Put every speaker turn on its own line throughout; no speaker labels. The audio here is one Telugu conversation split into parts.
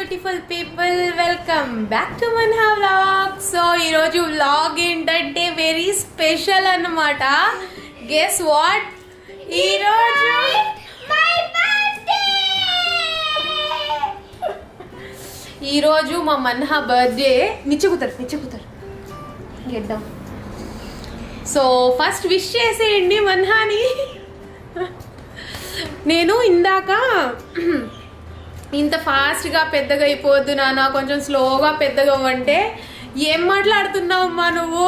Beautiful people, welcome back to Manha vlog. So ఈరోజు వ్లాగ్ ఏంటంటే వెరీ స్పెషల్ అన్నమాట. గెస్ వాట్, ఈరోజు ఈరోజు మా మన్హా బర్త్డే. నిచ్చెకుతారు గెడ్దాం. సో ఫస్ట్ విష్ చేసేయండి మన్హాని. నేను ఇందాక ఇంత ఫాస్ట్గా పెద్దగా అయిపోద్దు నాన్న, కొంచెం స్లోగా పెద్దగా అవ్వంటే ఏం మాట్లాడుతున్నావమ్మా నువ్వు,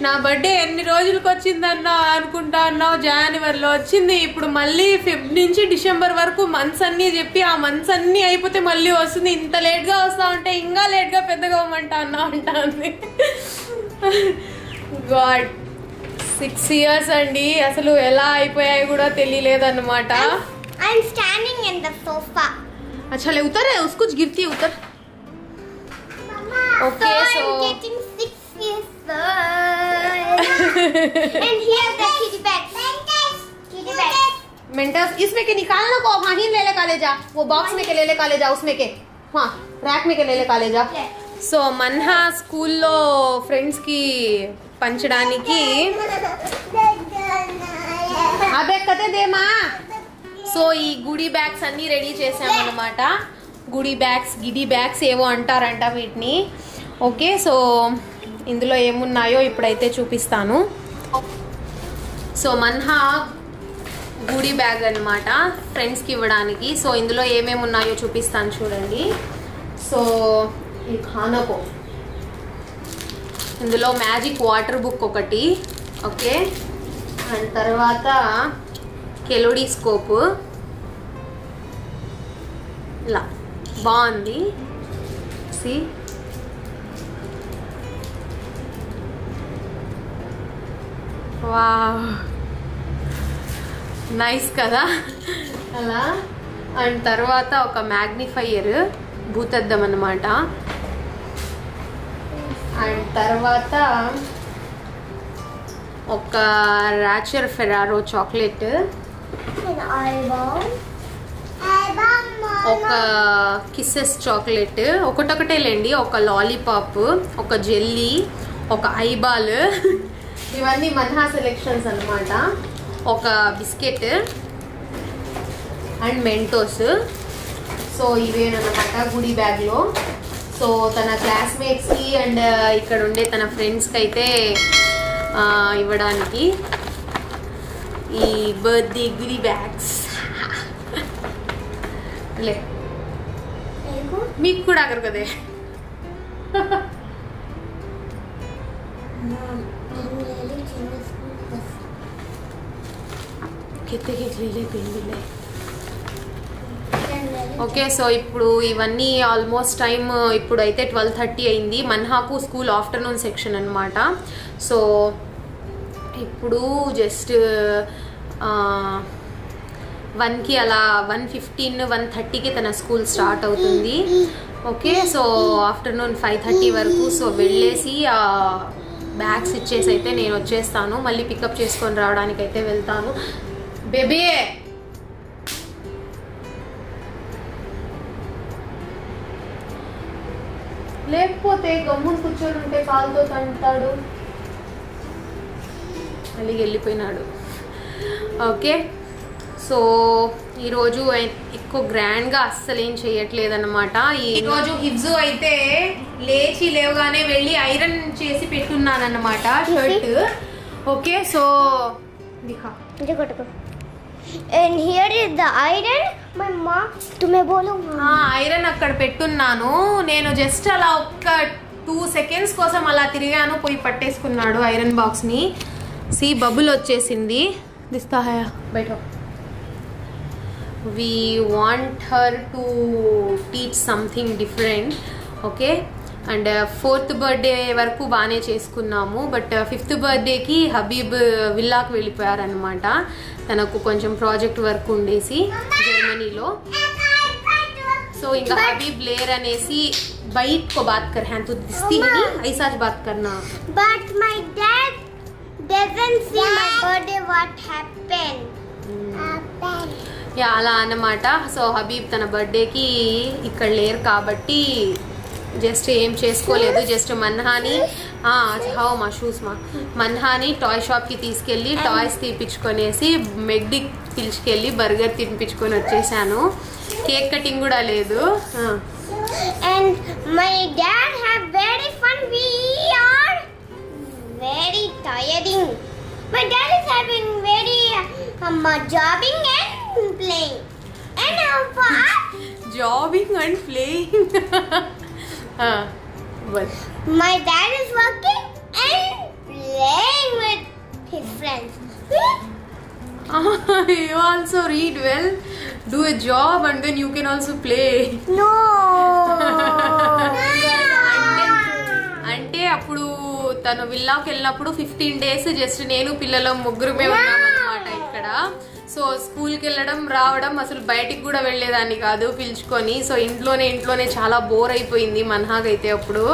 నా బర్త్డే ఎన్ని రోజులకు వచ్చిందన్నా అనుకుంటా అన్నావు, జనవరిలో వచ్చింది, ఇప్పుడు మళ్ళీ ఫిబ్ నుంచి డిసెంబర్ వరకు మంత్స్ అన్నీ చెప్పి ఆ మంత్స్ అన్నీ అయిపోతే మళ్ళీ వస్తుంది, ఇంత లేట్గా వస్తా ఉంటే ఇంకా లేట్గా పెద్దగా అవ్వమంటా అన్నా అంటుంది. గాడ్, 6 years అండి, అసలు ఎలా అయిపోయాయి కూడా తెలియలేదన్నమాట.
I'm standing in the sofa.
अच्छा ले उतर है, उसको गिरती उतर.
Okay, so I'm getting 6 years old. And here's the kitty bag. Kitty bag.
मेंटस इसमें के निकालना को वहीं ले ले काले जा, वो बॉक्स में के ले ले काले जा, उसमें के हाँ रैक में के ले ले काले जा. సో మన్హా స్కూల్లో ఫ్రెండ్స్ కి పంచడానికి అబెక్కతేదేమా. సో ఈ గుడి బ్యాగ్స్ అన్ని రెడీ చేసామన్నమాట. గుడి బ్యాగ్స్, గిడి బ్యాగ్స్ ఏవో అంటారంట వీటిని. ఓకే, సో ఇందులో ఏమున్నాయో ఇప్పుడైతే చూపిస్తాను. సో మన్హా గుడి బ్యాగ్ అన్నమాట ఫ్రెండ్స్కి ఇవ్వడానికి. సో ఇందులో ఏమేమి ఉన్నాయో చూపిస్తాను చూడండి. సో ఈ ఖానాకో ఇందులో మ్యాజిక్ వాటర్ బుక్ ఒకటి, ఓకే, అండ్ తర్వాత కెలోడీ స్కోప్, ఇలా బాగుంది. సి వావ్, నైస్ కదా అలా. అండ్ తర్వాత ఒక మ్యాగ్నిఫైయర్, భూతద్దం అన్నమాట. అండ్ తర్వాత ఒక రాచర్ ఫెరారో చాక్లెట్, ఒక కిస్సెస్ చాక్లెట్, ఒకటొకటే లేండి, ఒక లాలీపాప్, ఒక జెల్లీ, ఒక ఐబాల్, ఇవన్నీ మన్హా సెలెక్షన్స్ అన్నమాట. ఒక బిస్కెట్ అండ్ మెంటోస్. సో ఇవేనమాట గుడి బ్యాగ్లో. సో తన క్లాస్మేట్స్కి అండ్ ఇక్కడ ఉండే తన ఫ్రెండ్స్కి అయితే ఇవ్వడానికి ఈ బర్త్డే గుడి బ్యాగ్స్. లే మీకు కూడా అగరు కదే. ఓకే, సో ఇప్పుడు ఇవన్నీ ఆల్మోస్ట్ టైం ఇప్పుడు అయితే 12:30 అయింది. మన్హాకు స్కూల్ ఆఫ్టర్నూన్ సెక్షన్ అనమాట. సో ఇప్పుడు జస్ట్ 1కి అలా 1:15, 1:30కి తన స్కూల్ స్టార్ట్ అవుతుంది. ఓకే, సో ఆఫ్టర్నూన్ 5:30 వరకు. సో వెళ్ళేసి బ్యాగ్స్ ఇచ్చేసి అయితే నేను వచ్చేస్తాను, మళ్ళీ పికప్ చేసుకొని రావడానికి అయితే వెళ్తాను. బేబీ లేకపోతే గమ్మున కూర్చొని ఉంటే కాలుతో తంటాడు. మళ్ళీ వెళ్ళిపోయినాడు. ఓకే, సో ఈరోజు ఎక్కువ గ్రాండ్గా అస్సలు ఏం చేయట్లేదన్నమాట. ఈరోజు హిబ్జు అయితే లేచి లేవగానే వెళ్ళి ఐరన్ చేసి పెట్టున్నానన్నమాట shirt. Okay, so
And here is the iron. My mom, tumhe bolo.
Iron అక్కడ పెట్టున్నాను. నేను జస్ట్ అలా ఒక్క 2 seconds కోసం అలా తిరిగాను, పోయి పట్టేసుకున్నాడు ఐరన్ బాక్స్ని. సి బబుల్ వచ్చేసింది. దిస్తా హై బయట. We want her to teach something different. Okay, and 4th birthday వరకు బాగానే చేసుకున్నాము. బట్ 5th బర్త్డేకి హబీబ్ విల్లాకు వెళ్ళిపోయారనమాట. తనకు కొంచెం ప్రాజెక్ట్ వర్క్ ఉండేసి జర్మనీలో. సో ఇంకా హబీబ్ లేర్ అనేసి బైట్ కో బాత్ కర్ హ్యాన్ తో దిస్తి नहीं ऐसा बात करना.
But my dad doesn't see my birthday. What happened?
Yeah అలా అన్నమాట. సో హబీబ్ తన బర్త్డేకి ఇక్కడ లేరు కాబట్టి జస్ట్ ఏం చేసుకోలేదు. జస్ట్ మన్హాని మా షూస్ మన్హాని టాయ్ షాప్కి తీసుకెళ్ళి టాయ్స్ తీపించుకొనేసి మెగ్డిక్ పిలుచుకెళ్ళి బర్గర్ తినిపించుకొని వచ్చేసాను. కేక్ కటింగ్ కూడా లేదు.
And my dad have very fun. We are very tiring. My dad is having very jobbing and playing. And
jobbing and playing. Well.
My dad is working and playing with his friends.
You also read well, do a job and then you can also play.
No.
అంటే అప్పుడు తను విల్లాకి వెళ్ళినప్పుడు 15 days జస్ట్ నేను పిల్లలు ముగ్గురమే ఉన్నామన్నమాట ఇక్కడ. సో స్కూల్కి వెళ్ళడం రావడం అసలు బయటికి కూడా వెళ్ళేదాన్ని కాదు పిలుచుకొని. సో ఇంట్లోనే చాలా బోర్ అయిపోయింది మన్హాకైతే అప్పుడు.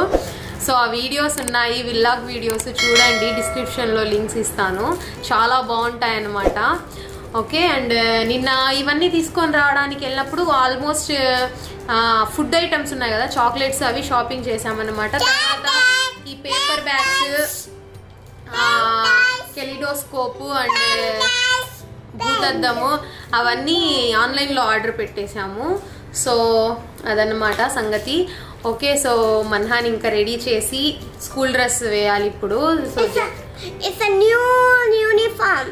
సో ఆ వీడియోస్ ఉన్నాయి, విల్లాగ్ వీడియోస్ చూడండి, డిస్క్రిప్షన్లో లింక్స్ ఇస్తాను, చాలా బాగుంటాయి అన్నమాట. ఓకే. అండ్ నిన్న ఇవన్నీ తీసుకొని రావడానికి వెళ్ళినప్పుడు ఆల్మోస్ట్ ఫుడ్ ఐటమ్స్ ఉన్నాయి కదా, చాక్లెట్స్, అవి షాపింగ్ చేసామన్నమాట. తర్వాత ఈ పేపర్ బ్యాగ్స్, కెలిడోస్కోప్ అండ్ భూతద్దము అవన్నీ ఆన్లైన్లో ఆర్డర్ పెట్టేశాము. సో అదన్నమాట సంగతి. ఓకే. సో మన్హాని ఇంకా రెడీ చేసి స్కూల్ డ్రెస్ వేయాలి ఇప్పుడు. So
it's a new uniform.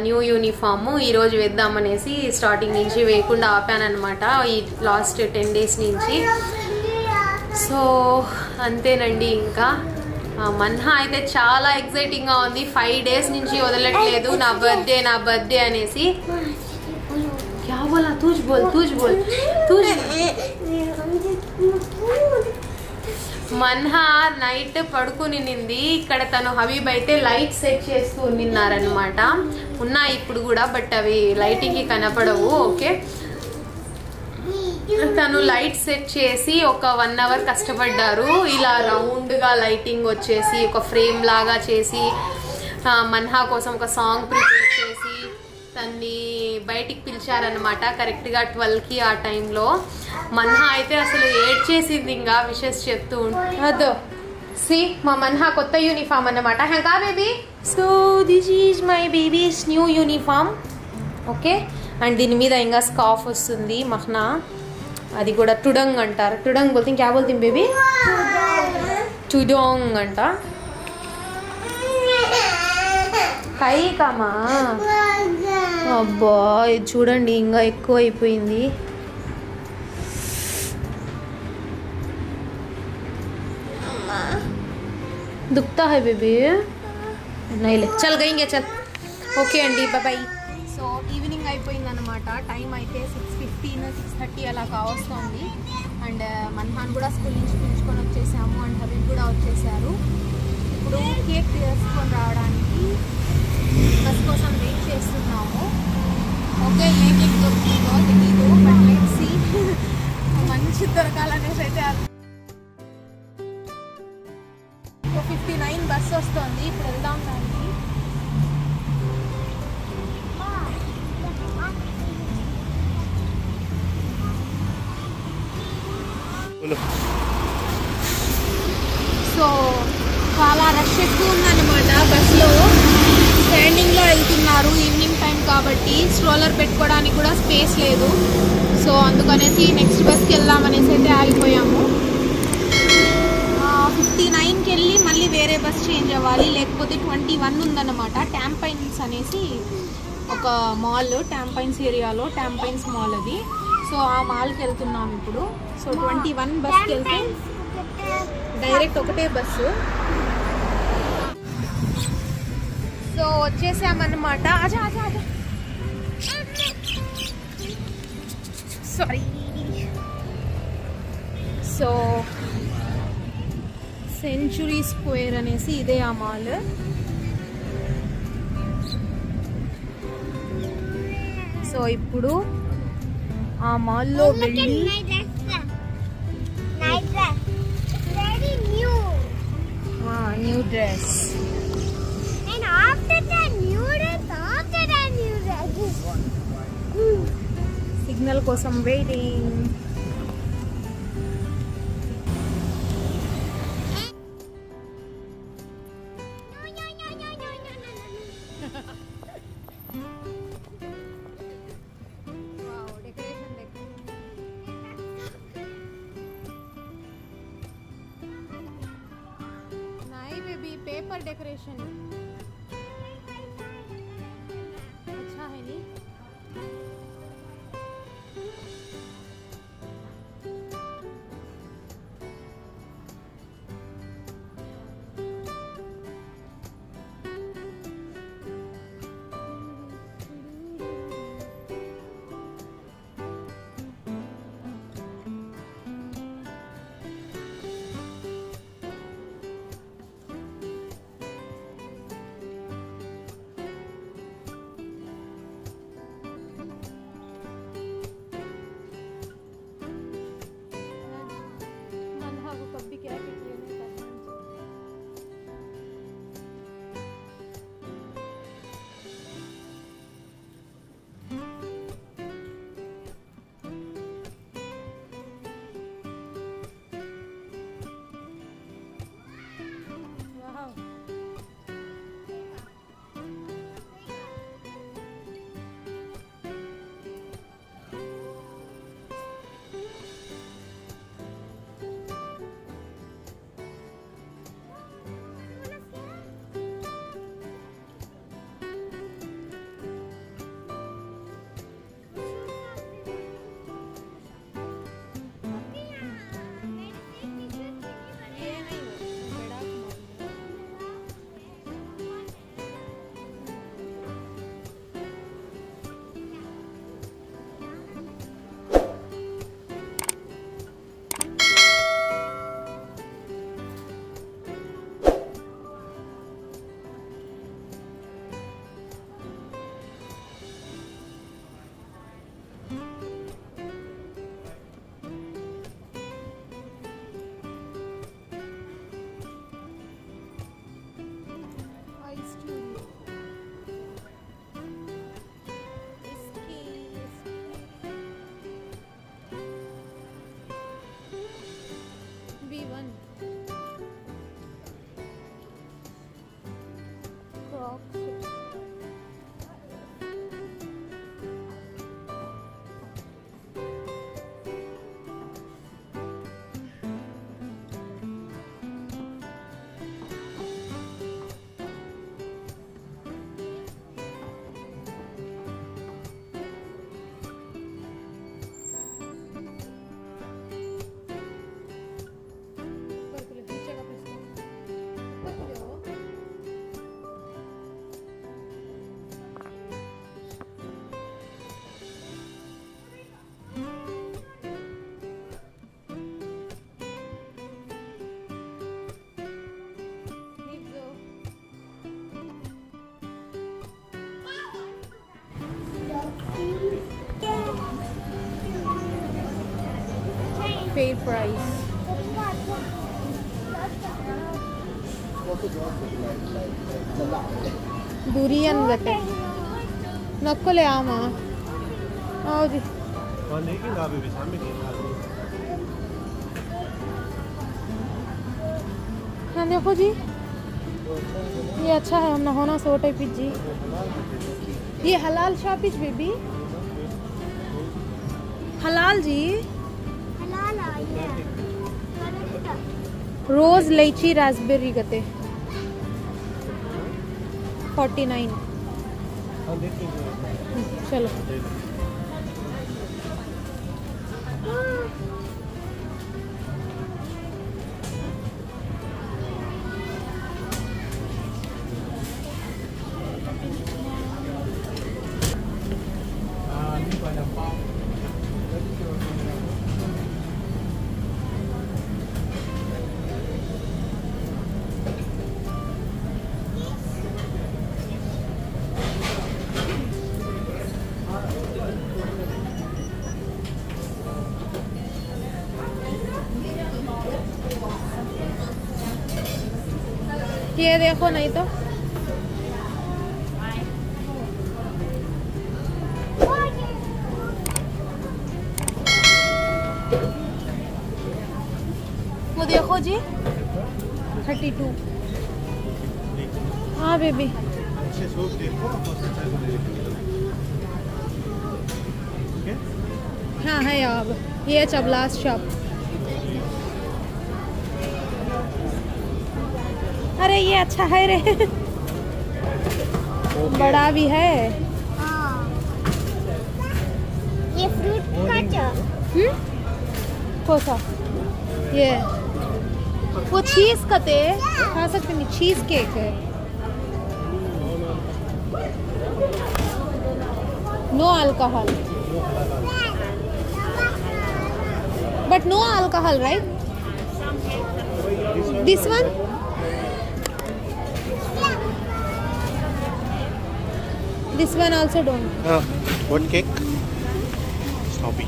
New uniform ఈరోజు వేద్దామనేసి స్టార్టింగ్ నుంచి వేయకుండా ఆపానమాట ఈ లాస్ట్ 10 days నుంచి. సో అంతేనండి. ఇంకా మన్హా అయితే చాలా ఎక్సైటింగ్గా ఉంది. 5 days నుంచి వదలట్లేదు నా బర్త్డే అనేసి. क्या बोला? तुझ बोल. మన్హా నైట్ పడుకుని నింది. ఇక్కడ తను హబీబ్ అయితే లైట్ సెట్ చేస్తూ నిన్నారనమాట. ఉన్నాయి ఇప్పుడు కూడా, బట్ అవి లైటింగ్కి కనపడవు. ఓకే. తను లైట్ సెట్ చేసి ఒక 1 hour కష్టపడ్డారు. ఇలా రౌండ్గా లైటింగ్ వచ్చేసి ఒక ఫ్రేమ్ లాగా చేసి మన్హా కోసం ఒక సాంగ్ ప్రిపేర్ చేసి తన్ని బయటికి పిలిచారనమాట కరెక్ట్గా 12కి ఆ టైంలో. మన్హా అయితే అసలు ఏడ్చేసింది ఇంకా విషెస్ చెప్తూ ఉంటే. సి మా మన్హా కొత్త యూనిఫామ్ అన్నమాట. హ్యాంకా baby. So this is my baby's new uniform. Okay. And దీని మీద ఇంకా స్కార్ఫ్ వస్తుంది మహ్నా, అది కూడా టుడంగ్ అంటారు. టుడంగ్ బోల్తే క్యా బోల్తే బేబీ? టుడంగ్ అంట. కై కామా. అబ్బా ఇది చూడండి ఇంకా ఎక్కువ అయిపోయింది. దుక్తా హై బేబీ. నైలే చల్ గయింగే చల్. ఓకే అండి, బాయ్. సో ఈవినింగ్ అయిపోయింది అనమాట. టైం అయితే 6:15, 6:30 అలా కావస్తుంది. అండ్ మన్హాన్ కూడా స్కూల్ నుంచి పిలుచుకొని వచ్చేసాము. అండ్ హబీబ్ కూడా వచ్చేసారు. ఇప్పుడు కేక్ తీసుకొని రావడానికి బస్ కోసం వెయిట్ చేస్తున్నాము. ఓకే. ఏ కేక్ దొరుకుతుందో తెలీదు, బట్ లెట్స్ సీ. మంచి దొరకాలనేసి అయితే 59 బస్ వస్తుంది. ఇప్పుడు వెళ్దాం దానికి. సో చాలా రష్ ఎక్కువ ఉందన్నమాట బస్లో. స్టాండింగ్లో వెళ్తున్నారు, ఈవినింగ్ టైం కాబట్టి స్ట్రోలర్ పెట్టుకోవడానికి కూడా స్పేస్ లేదు. సో అందుకనేసి నెక్స్ట్ బస్కి వెళ్దామనేసి అయితే ఆగిపోయాము. 59కి వెళ్ళి మళ్ళీ వేరే బస్ చేంజ్ అవ్వాలి, లేకపోతే 21 ఉందన్నమాట. ట్యాంపైన్స్ అనేసి ఒక మాల్, ట్యాంపైన్స్ ఏరియాలో ట్యాంపైన్స్ మాల్ అది. సో ఆ మాల్కి వెళ్తున్నాం ఇప్పుడు. సో 21 బస్కి వెళ్తే డైరెక్ట్ ఒకటే బస్సు. సో వచ్చేసామన్నమాట. సారీ. సో సెంచురీ స్క్వేర్ అనేసి ఇదే ఆ మాల్. సో ఇప్పుడు ఆ మాల్లో వెళ్ళి new dress.
And after that new dress,
signal కోసం వెయిటింగ్. पेपर डेकोरेशन अच्छा है नी. Fair price. Durian gate. Nakkole ama. ಹೌದು. हाँ देखो जी, ये अच्छा है. हम होना सो टाइप जी. ये हलाल शॉप इज बेबी. हलाल जी. रोज इलायची रास्पबेरी गते 49. चलो ये देखो नहीं तो वो देखो जी 32। हाँ बेबी हाँ है अब ये चबलास शॉप। अरे ये अच्छा है रे बड़ा भी है।
हाँ ये फ्रूट काटा
कौन सा ये वो चीज कते खा सकते नहीं चीज केक है। No alcohol but no alcohol right this one this one also don't
what cake? Snowy.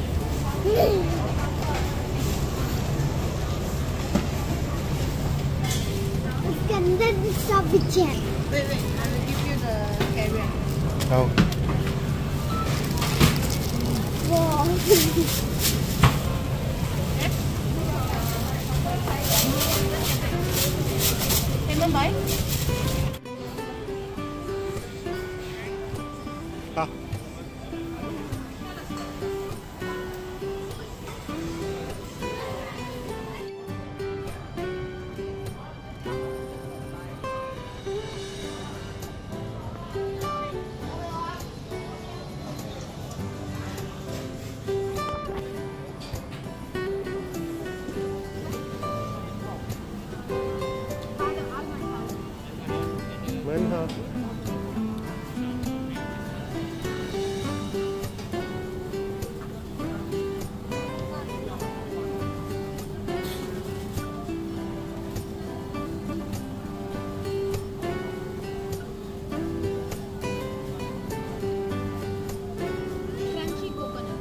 उसके अंदर भी सब है।
wait I will give you the carrot
Oh.
Wow.
hey mom bye
Ah. Manha.
crunchy coconut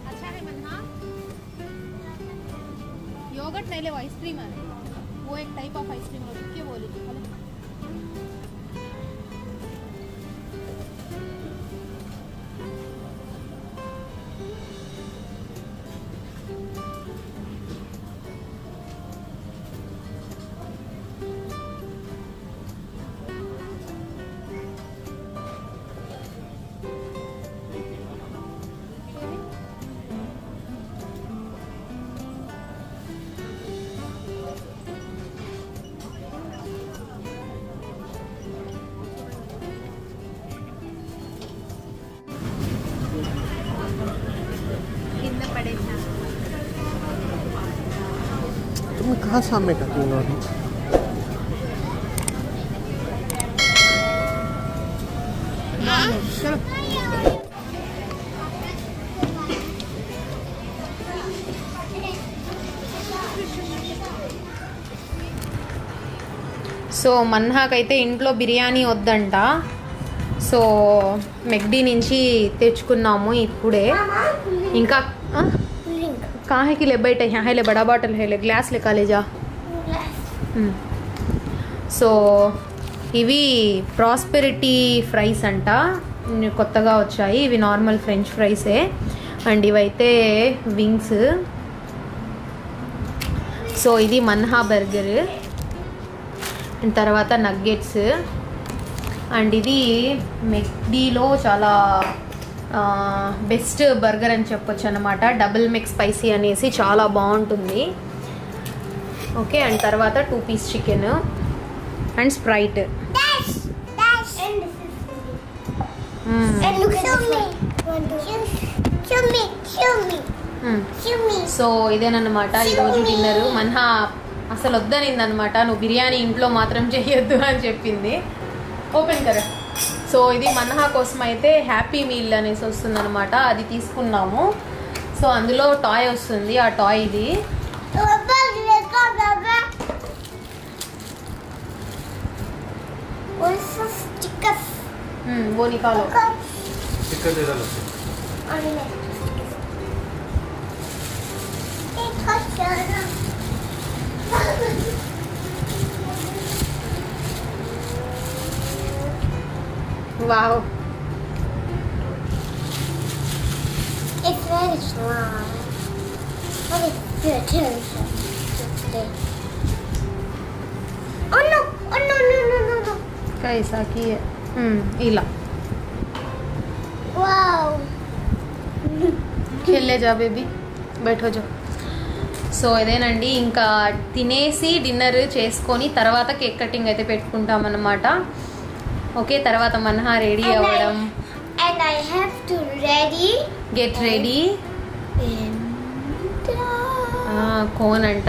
अच्छा है मन्हा योगर्ट नहीं ले वो आइसक्रीम है वो एक टाइप ऑफ आइसक्रीम है क्या बोले तू कितना पड़ेगा
तुम कहाँ सामने करती हो अभी?
चलो సో మన్హాకైతే ఇంట్లో బిర్యానీ వద్దంట సో మెక్డీ నుంచి తెచ్చుకున్నాము ఇప్పుడే ఇంకా कहाँ है कि ले बैठे यहाँ है ले बड़ा बॉटल है ले ग्लास लेका ले जा సో ఇవి ప్రాస్పెరిటీ ఫ్రైస్ అంట కొత్తగా వచ్చాయి ఇవి నార్మల్ ఫ్రెంచ్ ఫ్రైసే అండ్ ఇవైతే వింగ్స్ సో ఇది మన్హా బర్గర్ అండ్ తర్వాత నగ్గెట్స్ అండ్ ఇది మెక్డీలో చాలా బెస్ట్ బర్గర్ అని చెప్పొచ్చు అనమాట డబుల్ మెక్ స్పైసీ అనేసి చాలా బాగుంటుంది ఓకే అండ్ తర్వాత 2 piece chicken and Sprite
And look at me. Show me.
So ఇదేనమాట ఈరోజు డిన్నర్ మన్హా అసలు వద్దనింది అనమాట నువ్వు బిర్యానీ ఇంట్లో మాత్రం చేయొద్దు అని చెప్పింది ఓపెన్ కర సో ఇది మన్హా కోసం అయితే హ్యాపీ మీల్ అనేసి వస్తుంది అనమాట అది తీసుకున్నాము సో అందులో టాయ్ వస్తుంది ఆ టాయ్ ఇది वो निकालो
स्टिकर दे डालो
wow
It's very strong. But it's good too. Today. Oh no! Oh no! No! No! No! No!
कैसा की है ఇలా
Wow!
खेलने जा బేబీ बैठो जा సో ఇదేనండి ఇంకా తినేసి డిన్నర్ చేసుకొని తర్వాత కేక్ కటింగ్ అయితే పెట్టుకుంటాం అన్నమాట ఓకే తర్వాత మన్హా రెడీ అవ్వడం
And I have to ready.
Get ready
And
cone అంట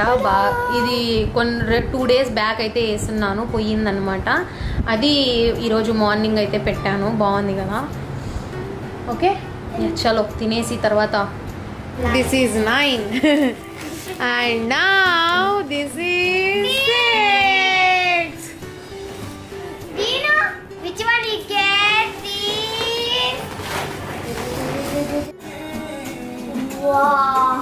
ఇది కొన్ని 2 days బ్యాక్ అయితే వేస్తున్నాను పోయిందనమాట అది ఈరోజు మార్నింగ్ అయితే పెట్టాను బాగుంది కదా ఓకే చలో తినేసి తర్వాత this is 9 and now this is 6
Dino, which one you get? This. Wow.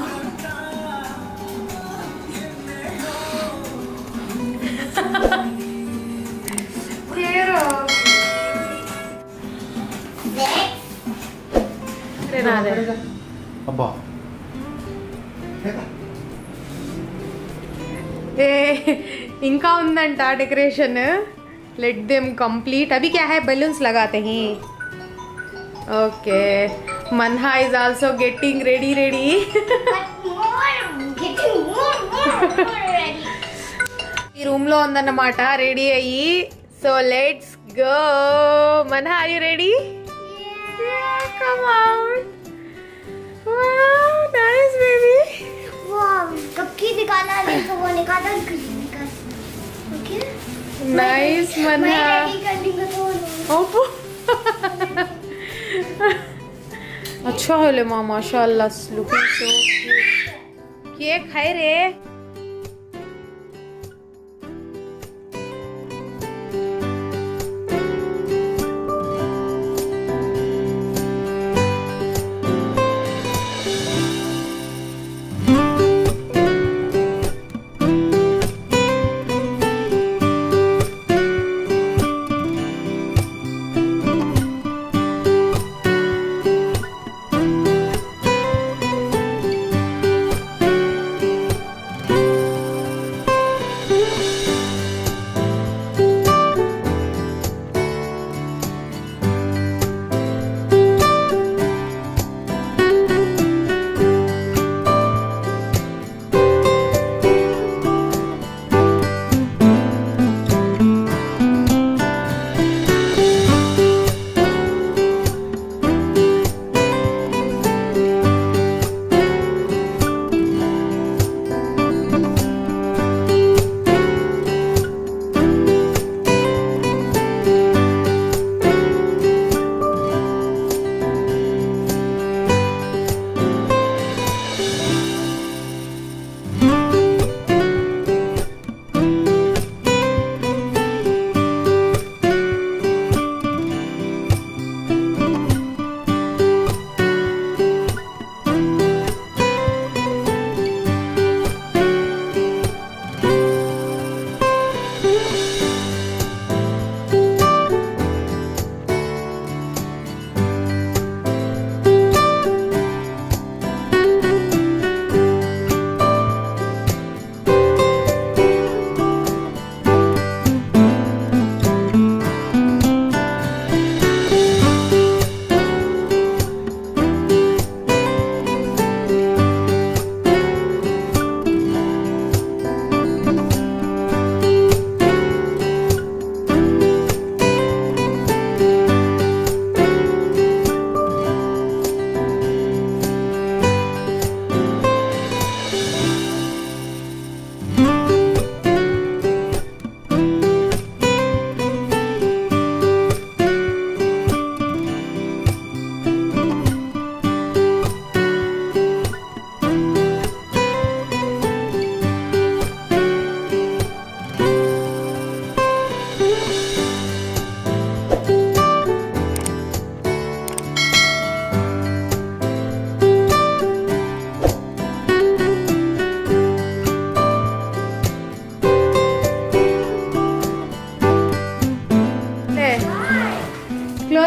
अब्बा
ఇంకా ఉందంట डेकोरेशन लेट देम कंप्लीट अभी क्या है बलून्स लगाते हैं okay Manha is also getting ready
But more, getting more ready.
ఈ రూమ్ లో ఉందన్నమాట రెడీ అయ్యి so let's go Manha are you ready come on wow nice baby
Wow, कपकी निकाला नहीं तो वो निकाला निकाल. Okay.
नाइस
मैं
मनहा
ready करने का तो
ओपो अच्छा है माँ माशाल्लाह लुकिंग सो केक खाए रे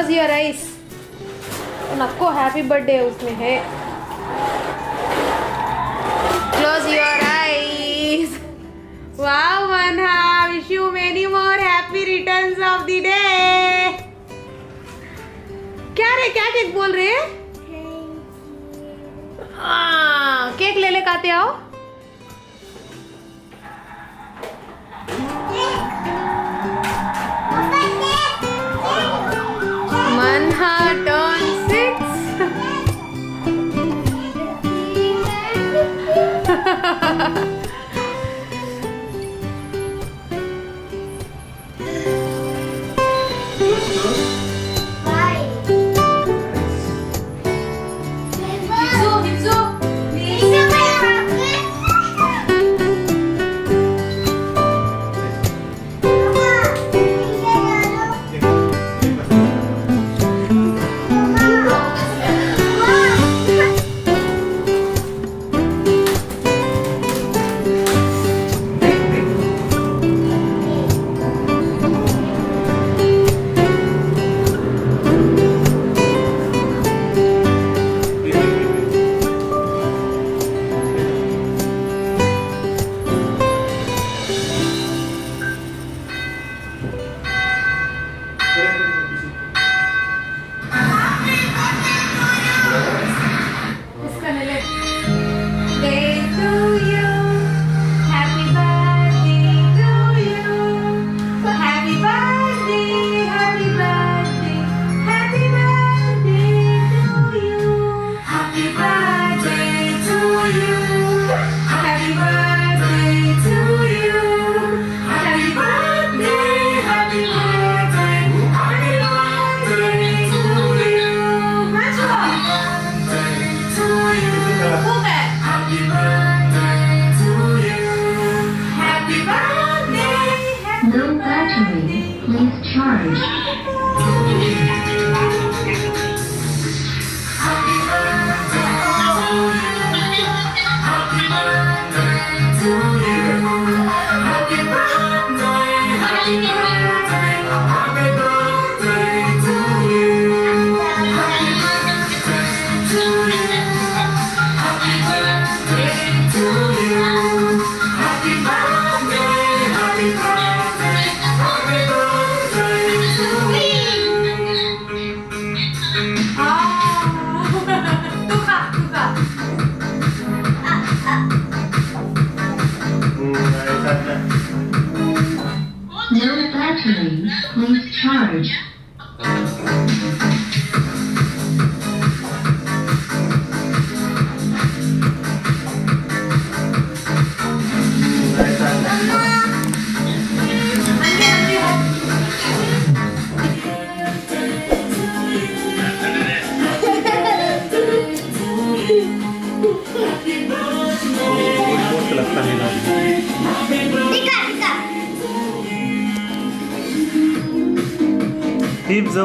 क्लोज योर आइज। नको हैप्पी बर्थडे उसमें है। Close your eyes. Wow Manha, wish you many more happy returns of the day. क्या रे, क्या केक बोल रहे हैं? केक ले ले खाते आओ। मनहा टर्न 6।
हिप्सो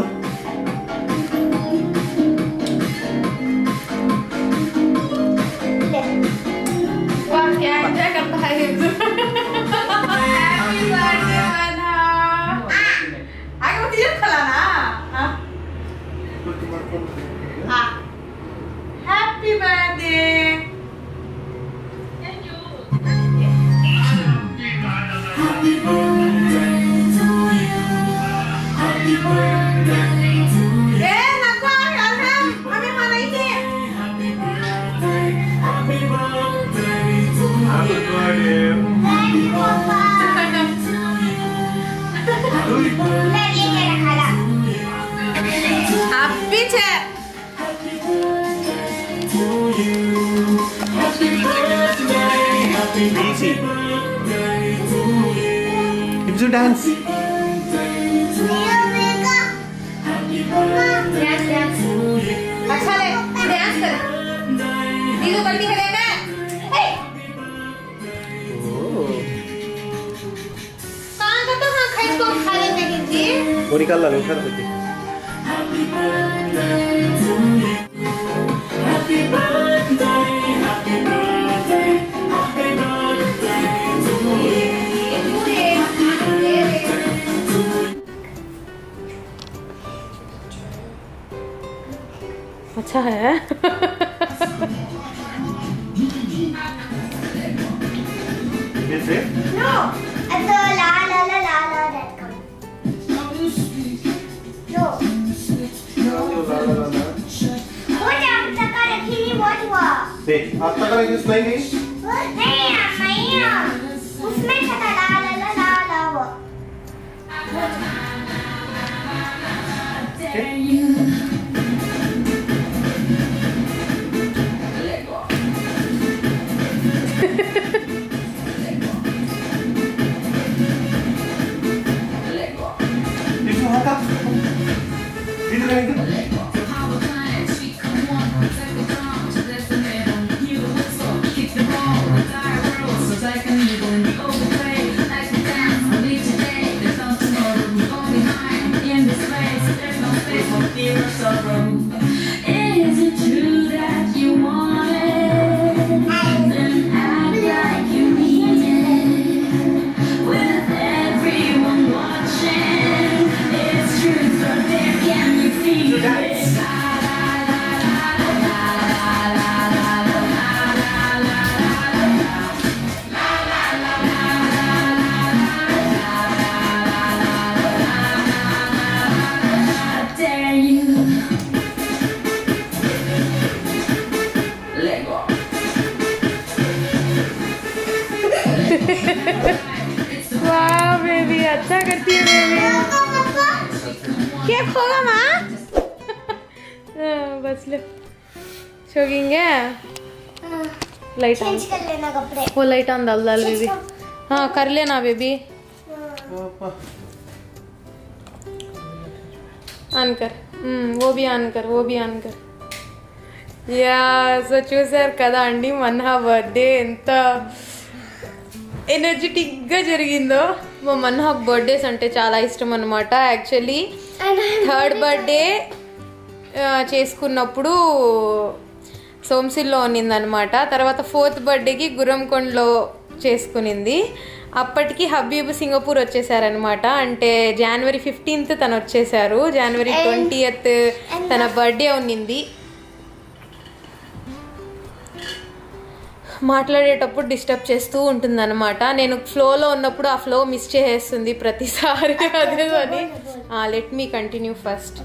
वाह क्या एंजॉय करता है हिप्सो। Happy birthday Manha. आगे वो तीर खलाना। हाँ हैप्पी बर्थडे।
हिप्सो डांस
अच्छा ले डांस कर। दीदो बल्टी करेगा। कान का तो हाँ खाई तो खा लेते हैं जी।
वो निकाल ला उठा दे।
अच्छा है
This it?
No. And the la la la la la that comes. No. What am I रखी what हुआ?
देख आज तक इंग्लिश नहीं गई
नहीं उसमें था ला ला ला ला ला वो.
इसको हटा इधर आएंगे
Is it true that you want it? Then act like you mean it. With everyone watching, it's truth, but there can you feel it? La la la la la la la la la I dare you. Let go.
वाह बेबी अच्छा करती है बेबी केक होगा माँ बस ले छोगेंगे लाइट ऑन
चेंज कर लेना कपड़े.
वो लाइट ऑन डाल डाल बेबी हाँ कर लेना बेबी ఆన్ కర్ वो भी ఆన్ కర్ वो भी ఆన్ కర్ యా సో చూసారు కదా అండి మన్హా బర్త్డే ఎంత ఎనర్జెటిక్గా జరిగిందో. మా మన్హాకు బర్త్డేస్ అంటే చాలా ఇష్టం అనమాట. యాక్చువల్లీ థర్డ్ బర్త్డే చేసుకున్నప్పుడు సోమశిల్లో ఉన్నిందనమాట. తర్వాత ఫోర్త్ బర్త్డేకి గుర్రంకొండలో చేసుకునింది. అప్పటికి హబీబ్ సింగపూర్ వచ్చేసారనమాట. అంటే జనవరి 15th తను వచ్చేసారు. జనవరి 20th తన బర్త్డే ఉన్నింది. మాట్లాడేటప్పుడు డిస్టర్బ్ చేస్తూ ఉంటుందన్నమాట. నేను ఫ్లోలో ఉన్నప్పుడు ఆ ఫ్లో మిస్ చేసేస్తుంది ప్రతిసారి. అదే అని let me continue first.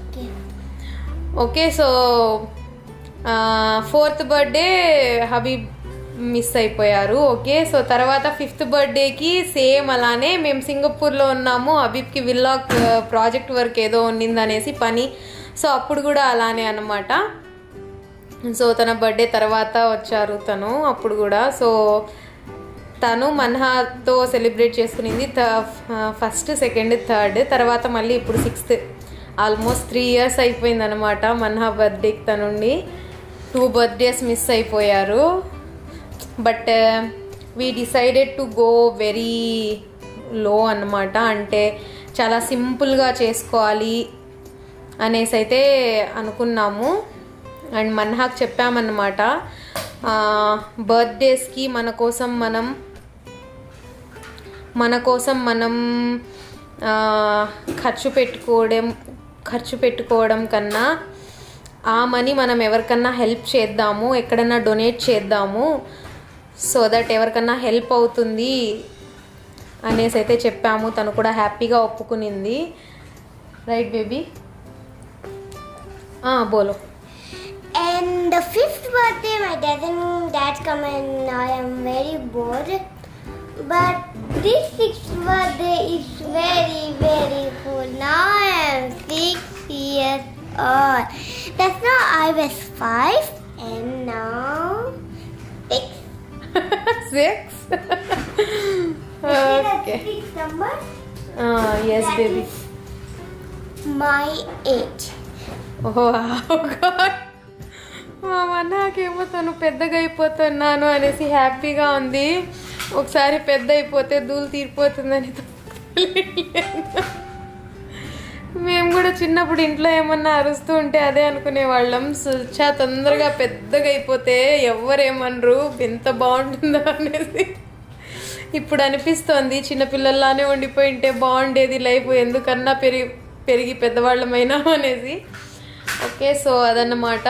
Okay so fourth birthday Habib miss అయిపోయారు. ఓకే సో తర్వాత 5th బర్త్డేకి సేమ్ అలానే మేము సింగపూర్లో ఉన్నాము. హబీబ్కి విల్లాగ్ ప్రాజెక్ట్ వర్క్ ఏదో ఉన్నిందనేసి పని. సో అప్పుడు కూడా అలానే అన్నమాట. సో తన బర్త్డే తర్వాత వచ్చారు తను అప్పుడు కూడా. సో తను మన్హాతో సెలబ్రేట్ చేసుకునింది ఫస్ట్, సెకండ్, థర్డ్. తర్వాత మళ్ళీ ఇప్పుడు 6th. ఆల్మోస్ట్ 3 years అయిపోయింది అనమాట మన్హా బర్త్డేకి తనుండి. 2 birthdays మిస్ అయిపోయారు. But we decided to go very low అన్నమాట. అంటే చాలా సింపుల్గా చేసుకోవాలి అనేసి అయితే అనుకున్నాము. అండ్ మన్హాకి చెప్పామన్నమాట బర్త్డేస్కి మన కోసం మనం ఖర్చు పెట్టుకోవడం కన్నా ఆ మనీ మనం ఎవరికన్నా హెల్ప్ చేద్దాము, ఎక్కడన్నా డొనేట్ చేద్దాము, సో దట్ ఎవరికన్నా హెల్ప్ అవుతుంది అనేసి అయితే చెప్పాము. తను కూడా హ్యాపీగా ఒప్పుకునింది. రైట్ బేబీ బోలో.
And the 5th birthday, my dad come and I am very bored. But this 6th birthday is very, very cool. Now I am 6 years old. That's now I was 5 and now 6.
6?
Okay. 6 number?
Yes
That
baby.
is my age.
Oh God. నాకేమో తను పెద్దగా అయిపోతున్నాను అనేసి హ్యాపీగా ఉంది. ఒకసారి పెద్ద అయిపోతే ధూళి తీరిపోతుందని మేము కూడా చిన్నప్పుడు ఇంట్లో ఏమన్నా అరుస్తూ ఉంటే అదే అనుకునేవాళ్ళం. సుచా తొందరగా పెద్దగా అయిపోతే ఎవరేమనరు, ఎంత బాగుంటుందో అనేసి ఇప్పుడు అనిపిస్తోంది. చిన్నపిల్లల్లానే ఉండిపోయి ఉంటే బాగుండేది లైఫ్, ఎందుకన్నా పెరిగి పెద్దవాళ్ళమైనా అనేసి. ఓకే సో అదన్నమాట.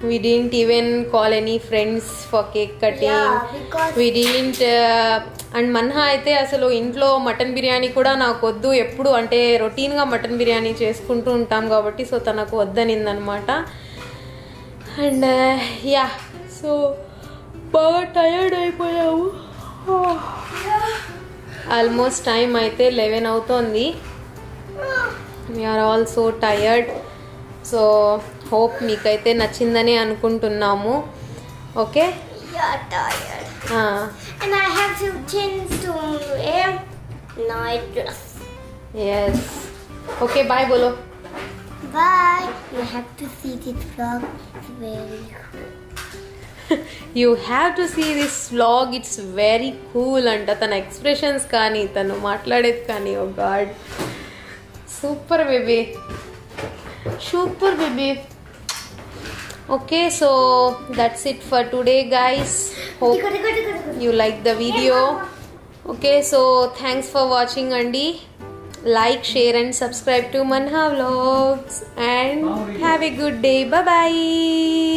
we didn't even call any friends for cake cutting.
Yeah, because
we didn't and Manha అయితే అసలు ఇంట్లో మటన్ బిర్యానీ కూడా నాకు వద్దు, ఎప్పుడు అంటే రొటీన్గా మటన్ బిర్యానీ చేసుకుంటూ ఉంటాం కాబట్టి సో తనకు వద్దనిందనమాట. అండ్ యా సో బాగా టయర్డ్ అయిపోయాము. ఆల్మోస్ట్ టైం అయితే 11 అవుతోంది. We're all so tired. So hope మీకైతే నచ్చిందని అనుకుంటున్నాము. Okay
you're tired. And I have to change to a night dress.
Yes okay bye బోలో.
Bye. You have to see this vlog. It's very cool.
You have to see this vlog, it's very cool అంట. తన ఎక్స్ప్రెషన్స్ కానీ తను మాట్లాడేది కానీ oh god super baby, super baby. Okay so that's it for today guys. Hope you like the video. Okay, so thanks for watching andi. Like, share and subscribe to Manha Vlogs and have a good day. Bye bye.